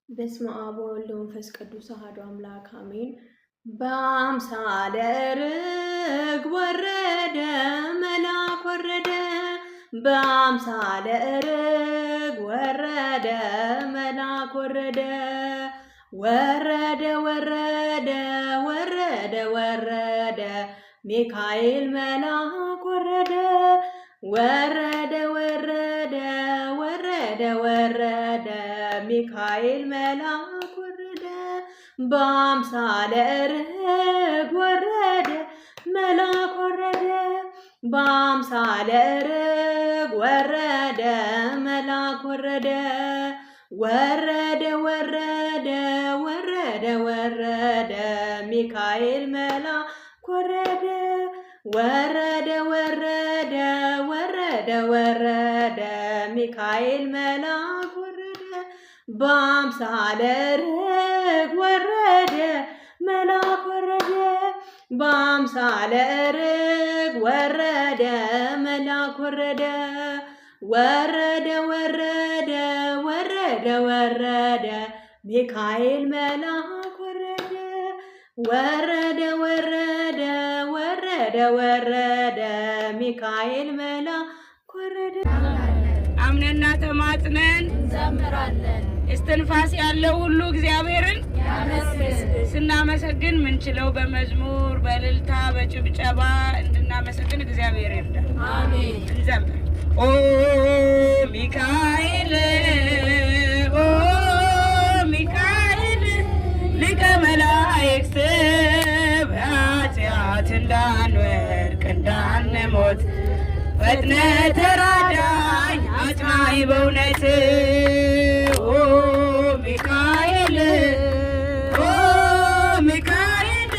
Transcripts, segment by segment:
በስመ አብ ወወልድ ወመንፈስ ቅዱስ አሐዱ አምላክ አሜን። በአምሳለ ርግብ ወረደ መልአክ ወረደ። በአምሳለ ርግብ ወረደ መልአክ ወረደ። ወረደ ወረደ ወረደ ወረደ ሚካኤል መልአክ ወረደ። ወረደ ወረደ ወረደ ወረደ ሚካኤል መልአክ ወረደ። በአምሳለ ርግብ ወረደ መልአክ ወረደ። በአምሳለ ርግብ ወረደ መልአክ ወረደ። ወረደ ወረደ ወረደ ወረደ ሚካኤል መልአክ ወረደ። ወረደ ወረደ ወረደ ወረደ ሚካኤል መልአክ ወረደ። በአምሳለ ርግብ ወረደ መልአክ ወረደ። በአምሳለ ርግብ ወረደ መልአክ ወረደ። ወረደ ወረደ ወረደ ወረደ ሚካኤል መልአክ ወረደ። ወረደ ወረደ ወረደ ወረደ ሚካኤል መልአክ ወረደ። አምነና ተማጽነን እንዘምራለን። እስትንፋስ ያለው ሁሉ እግዚአብሔርን ያመስግን። ስናመሰግን ምንችለው በመዝሙር በእልልታ በጭብጨባ እንድናመሰግን እግዚአብሔር ይርዳል። አሜን። እንዘምር። ኦ ሚካኤል ኦ ሚካኤል ሊቀ መላእክት በኃጢአት እንዳንወድቅ እንዳንሞት ፈጥነህ ተራዳኝ አጽናኝ በእውነት። ኦ ሚካኤል ኦ ሚካኤል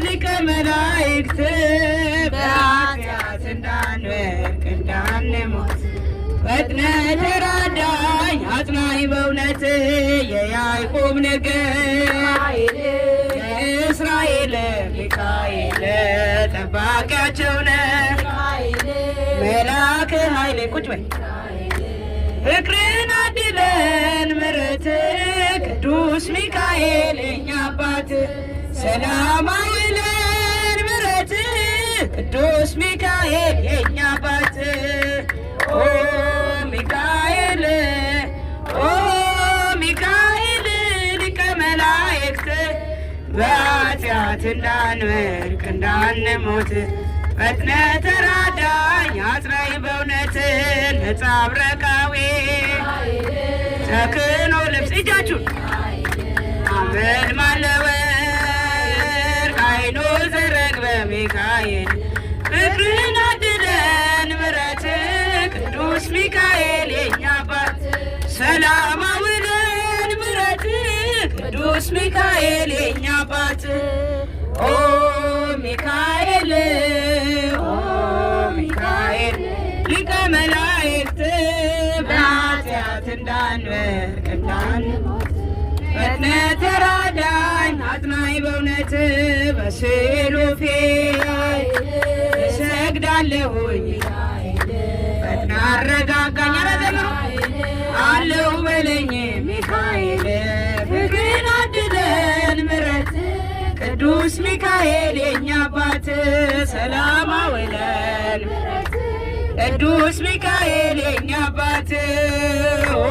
ሊቀ መላእክት በኃጢአት እንዳንወድቅ እንዳንሞት ፈጥነህ ተራዳኝ አጽናኝ በእውነት። የያዕቆብ ነገድ የእስራኤል ሚካኤል ጠባቂያቸው ነህ። መልአከ ኃይሌ ቁጭ በይ ፍቅርን አድለን ምሕረት ቅዱስ ሚካኤል የኛ አባት ሰላም አይለን ምሕረት ቅዱስ ሚካኤል የኛ አባት። ኦ ሚካኤል ኦ ሚካኤል ሊቀ መላእክት በኃጢአት እንዳንወድቅ እንዳንሞት ፈጥነህ ተራዳኝ አጽናኝ በእውነት። ነጸብራቃዊ ተክህኖ ልብስ እጃችሁን አመልማለ ወርቅ አይኑ ዘረግበ ሚካኤል ፍቅርን አድለን ምሕረት ቅዱስ ሚካኤል የኛ አባት ሰላም አውለን ምሕረት ቅዱስ ሚካኤል የኛ አባት። ኦ ሚካኤል ኦ ሚካኤል ሊቀ መላእክት በኃጢአት እንዳንወድቅ እንዳንሞት ፈጥነህ ተራዳኝ አጽናኝ በእውነት። በስዕሉ ፊት እሰግዳለሁኝ ፈጥነህ አረጋጋኝ። ኧረ ዘምሩ አለሁ በለኝ ሚካኤል ፍቅርን አድለን ምሕረት ቅዱስ ሚካኤል የኛ አባት ሰላም አውለን ቅዱስ ሚካኤል የኛ አባት። ኦ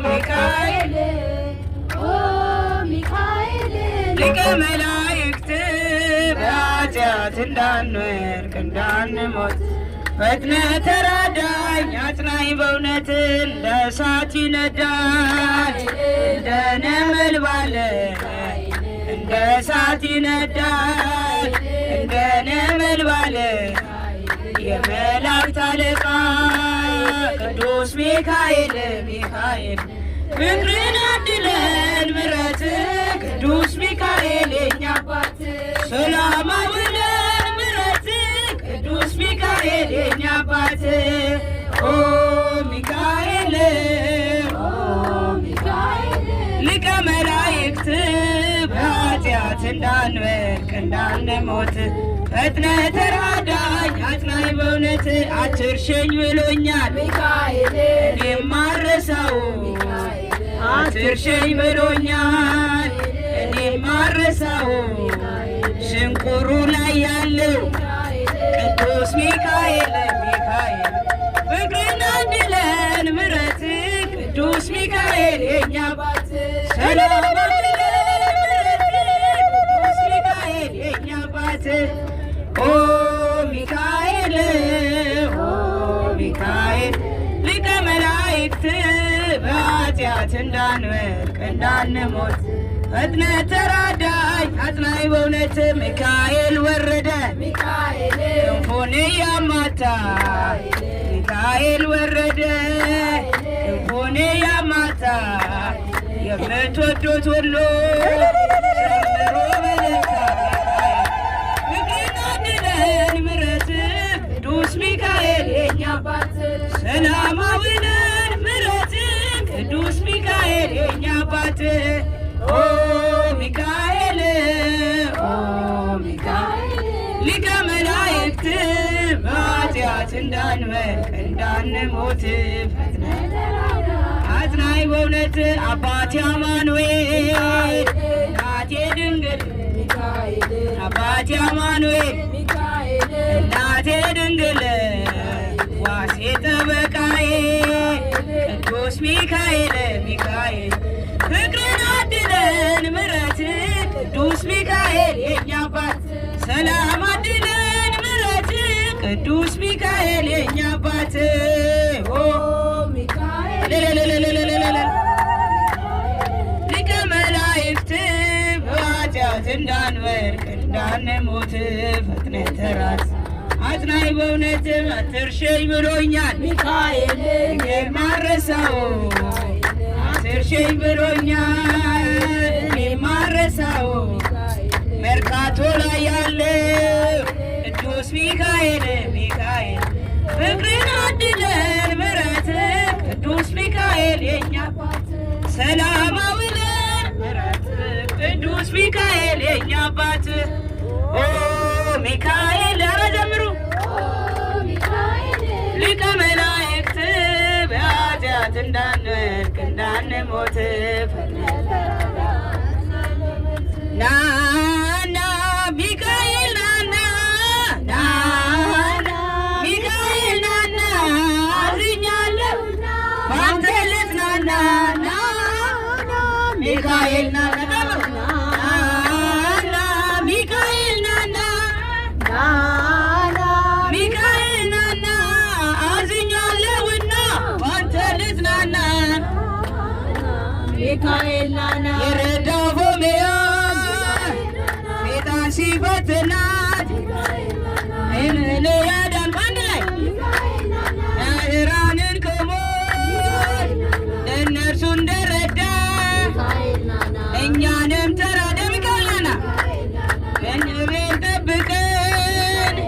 ሚካኤል ኦ ሚካኤል ሊቀ መላእክት በኃጢአት እንዳንወድቅ እንዳንሞት ፈጥነህ ተራዳኝ አጽናኝ በእውነት። እንደ እሳት ይነዳል እንደ ነበልባል እንደ እሳት ይነዳል እንደ ነበልባል የመላእክት አለቃ ቅዱስ ሚካኤል ሚካኤል ፍቅርን አድለን ምሕረት ቅዱስ ሚካኤል የኛ አባት ሰላም አውለን ምሕረት ቅዱስ ሚካኤል የኛ አባት። ኦ ሚካኤል ኦ ሚካኤል ሊቀ መላእክት በኃጢአት እንዳንወድቅ እንዳንሞት ፈጥነህ ተራዳኝ አጽናኝ በእውነት። አትርሸኝ ብሎኛል ሚካኤል እኔም ማረሳው አትርሸኝ ብሎኛል እኔም ማረሳው ሽንቁሩ ላይ ያለው ቅዱስ ሚካኤል ሚካኤል ፍቅርን አድለን ምሕረት ቅዱስ ሚካኤል የኛ አባት ሰላም ቅዱስ ሚካኤል የኛ አባት ኦ ሚካኤል ኦ ሚካኤል ሊቀ መላእክት በኃጢአት እንዳንወድቅ እንዳንሞት ፈጥነህ ተራዳኝ አጽናኝ በእውነት ሚካኤል ወረደ ክንፉን እያማታ ሚካኤል ወረደ ክንፉን እያማታ የምትወዱት ሁሉ ዘምሩ በደስታ ፍቅርን አድለን ምሕረት ቅዱስ ሚካኤል የኛ አባት ሰላማዊንን ምሕረት ቅዱስ ሚካኤል የኛ አባት ኦ ሚካኤል ኦ ሚካኤል ሊቀ መላእክት በኃጢአት እንዳንወድቅ እንዳንሞት ፈጥነህ አጽናኝ በእውነት አባቴ አማኑኤል እናቴ ድንግል አባቴ አማኑኤል እናቴ ድንግል ዋሴ ጠበቃዬ ቅዱስ ሚካኤል ሚካኤል ፍቅርን አድለን ምሕረት ቅዱስ ሚካኤል የኛ አባት ሰላም አድለን ምሕረት ቅዱስ ሚካኤል የኛ አባት ኦ ሚካኤል ሊቀ መላእክት በኃጢአት እንዳንወድቅ እንዳንሞት ፈጥነህ ተራስ አጽናኝ በእውነት አትርሸኝ ብሎኛል ሚካኤል የማረሳው አትርሸኝ ብሎኛል የማረሳው መርካቶ ላይ ያለው ቅዱስ ሚካኤል ሚካኤል ፍቅርን አድለን ምሕረት ቅዱስ ሚካኤል የኛ አባት ሰላማዊንን ምሕረት ቅዱስ ሚካኤል የኛ አባት ኦ ሚካኤል ኧረ ዘምሩ ሊቀ መላእክት በኃጢአት እንዳንወድቅ እንዳንሞት ናና ሚካኤል ናና ናና ሚካኤል ናና አዝኛለሁ ባንተ ልጽናና ናና ሚካኤል ናና ናና ሚካኤል ናና ናና ሚካኤል ናና አዝኛለሁና ባንተ ልጽናና ሚካኤል ናና የረዳው ሆሜያ ሴጣን ሲፈትናት እምነ ያዳን ባንድ ላይ እራንን ከሞት እነርሱ እንደረዳ እኛንም ተራዳ ሚካኤል ናና ከንቤል ጠብቀን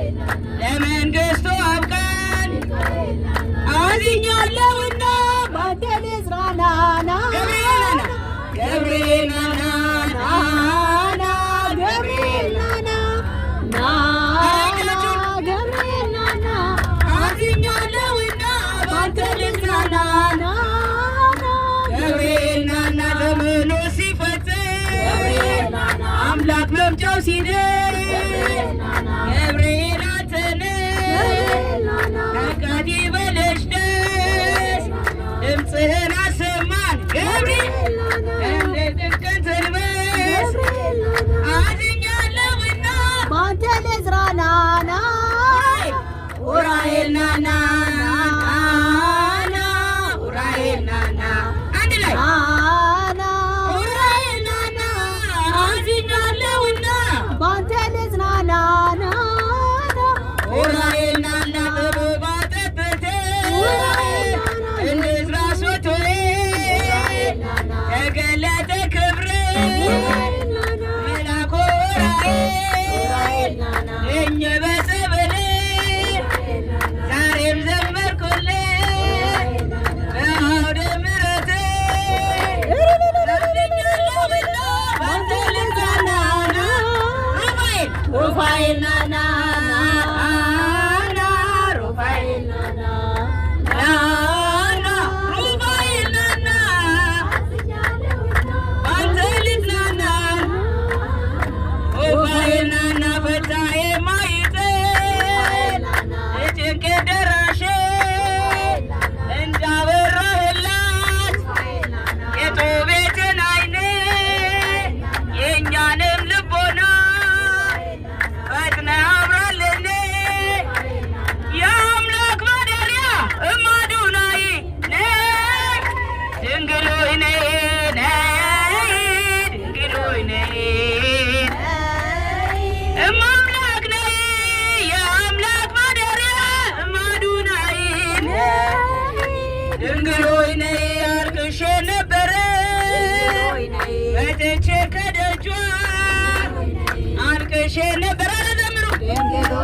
ለመንግሥቱ አብቃን አዝኛለሁና ባንተ ልጽናና ገብርኤል ናና ናና ገብርኤል ናና ናና ገብርኤል ናና አዝኛለሁና ባንተ ልጽናና ገብርኤል ናና ዘመኑ ሲፈጽም አምላክ መምጫው ሲደርስ ገብርኤል አንተነ ፈቃድ በለሽ ደስ ድምፅህን አሰማን ገብርኤል እንደ ጥቅን ትንበስ አዝኛለሁና ባንተ ልጽናና ኡራኤል ናና ኡራኤል ናና አንድ ላይ ኡራኤል ናና አዝኛለሁና ባንተ ልጽናና ኡራኤል ናና ጥበብ አጠጥተህ እንድትራ ሶቶሬ ተገለጠ ክብር መላኩ ኡራኤል እኘ በጸበል ዛሬም ዘመርኩልህ በአውደ ምሕረት አዝኛለሁና ባንተ ልጽናና ሩፋኤል ናና ሩፋኤል ናና ሩፋኤል ናና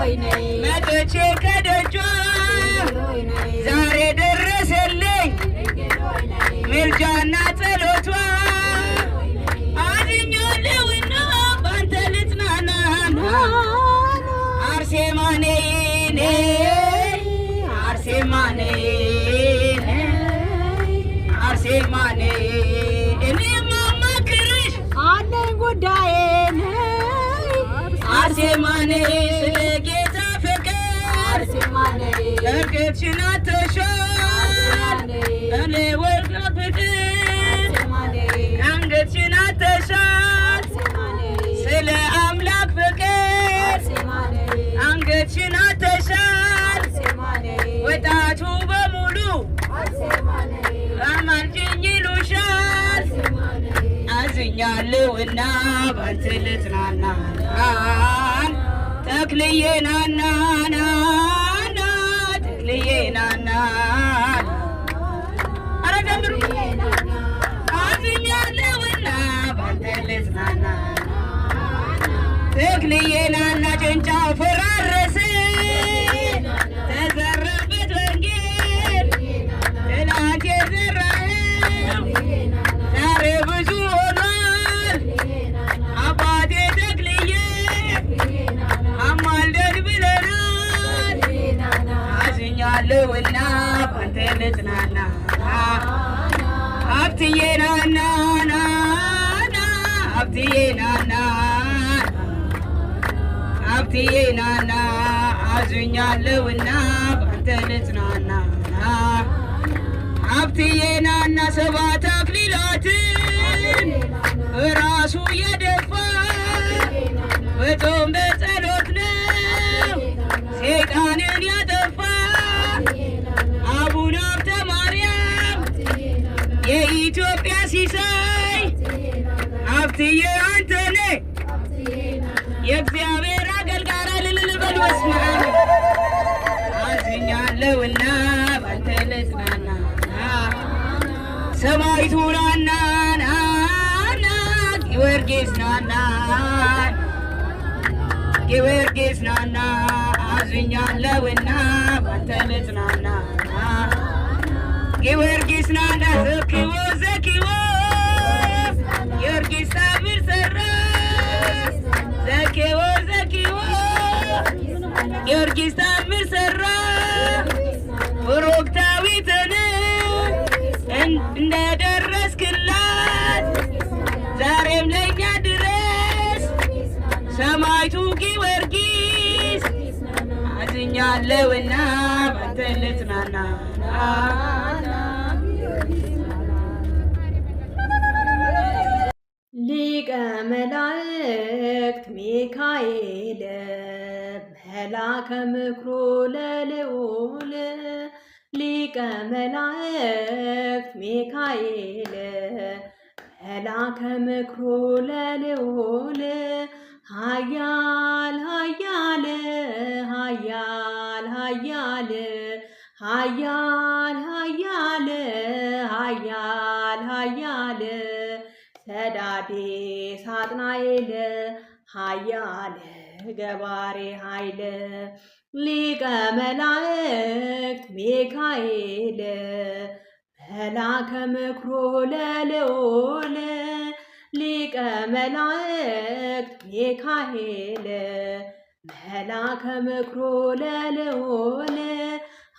መጥቼ ከደጇ ዛሬ ደረሰልኝ ምልጃና ጸሎቷ አድኛለሁና ባንተ ልጽናና አርሴማ ነይ አርሴማ ነይ አርሴማ ነይ እኔም አማክርሽ አለኝ ጉዳዬ አርሴማ ነይ ስለ ጌታ ፍቅር እርቅሽን አትተሻል እኔ ወርቅ ፍቅር አንገትሽን አትተሻል ስለ አምላክ ፍቅር አንገትሽን አትተሻል ወጣቱ በሙሉ አማልጅኝ ይሉሻል አዝኛለሁና ባንተ ልጽናና ተክልዬ ናና ናና ተክልዬ ናና ኧረ ዘምሩ አዝኛለሁና ባንተ ልጽናና ተክልዬ ናና ጭንጫው ፈራረሰ ተዘራበት ወንጌል ትናንት የዘራኸው ዛሬ ብዙ ሆኗል አባቴ ተክልዬ አማልደን ብለናል አዝኛለሁና ባንተ ልጽናና ሀብትዬ ናና ናና ሀብትዬ ናና ሀብትዬ ናና አዝኛለሁና ባንተ ልጽናና ሀብትዬ ናና ሰባት አክሊላትን ራሱ የደፋ በጾም በጸሎት ነው ሰይጣንን ያጠፋ አቡነ ሀብተ ማርያም የኢትዮጵያ ሲሳይ ሀብትዬ አንተ ነህ የእግዚአብሔር አገልጋይ ልልል በል በስመ አብ አዝኛለሁና ባንተ ልጽናና ሰማዕቱ ናና ናና ጊዮርጊስ ናና ጊዮርጊስ ናና አዝኛለሁና ባንተ ልጽናና ጊዮርጊስ ናና ዘክቦ ዘክቦ ጊዮርጊስ ታምር ሰራ ዘክቦ ዘክቦ ጊዮርጊስ ታምር ሰራ ብሩክታዊትን እንደደረስክላት ዛሬም ለእኛ ድረስ ሰማዕቱ ጊዮርጊስ አዝኛለሁና ባንተ ልጽናና ሊቀ መላእክት ሚካኤል መላከ ምክሩ ለልዑል ሊቀ መላእክት ሚካኤል መላከ ምክሩ ለልዑል ኃያል ኃያል ኃያል ኃያል ኃያል ኃያል ኃያል ኃያል ሰዳዴ ሳጥናኤል ኃያል ገባሬ ኃይል ሊቀ መላእክት ሚካኤል መላከ ምክሩ ለልዑል ሊቀ መላእክት ሚካኤል መላከ ምክሩ ለልዑል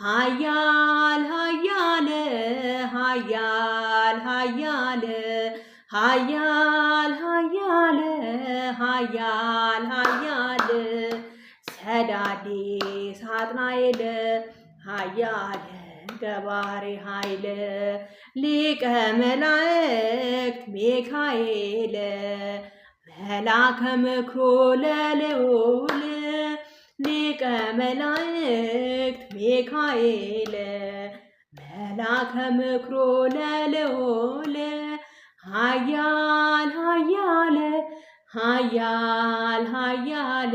ኃያል ኃያል ኃያል ኃያል ኃያል ኃያል ኃያል ኃያል ሰዳዴ ሳጥናኤል ኃያል ገባሬ ኃይል ሊቀ መላእክት ሚካኤል መላከ ምክሩ ለልዑል ሊቀ መላእክት ሚካኤል መላከ ምክሩ ለልዑል ኃያል ኃያል ኃያል ኃያል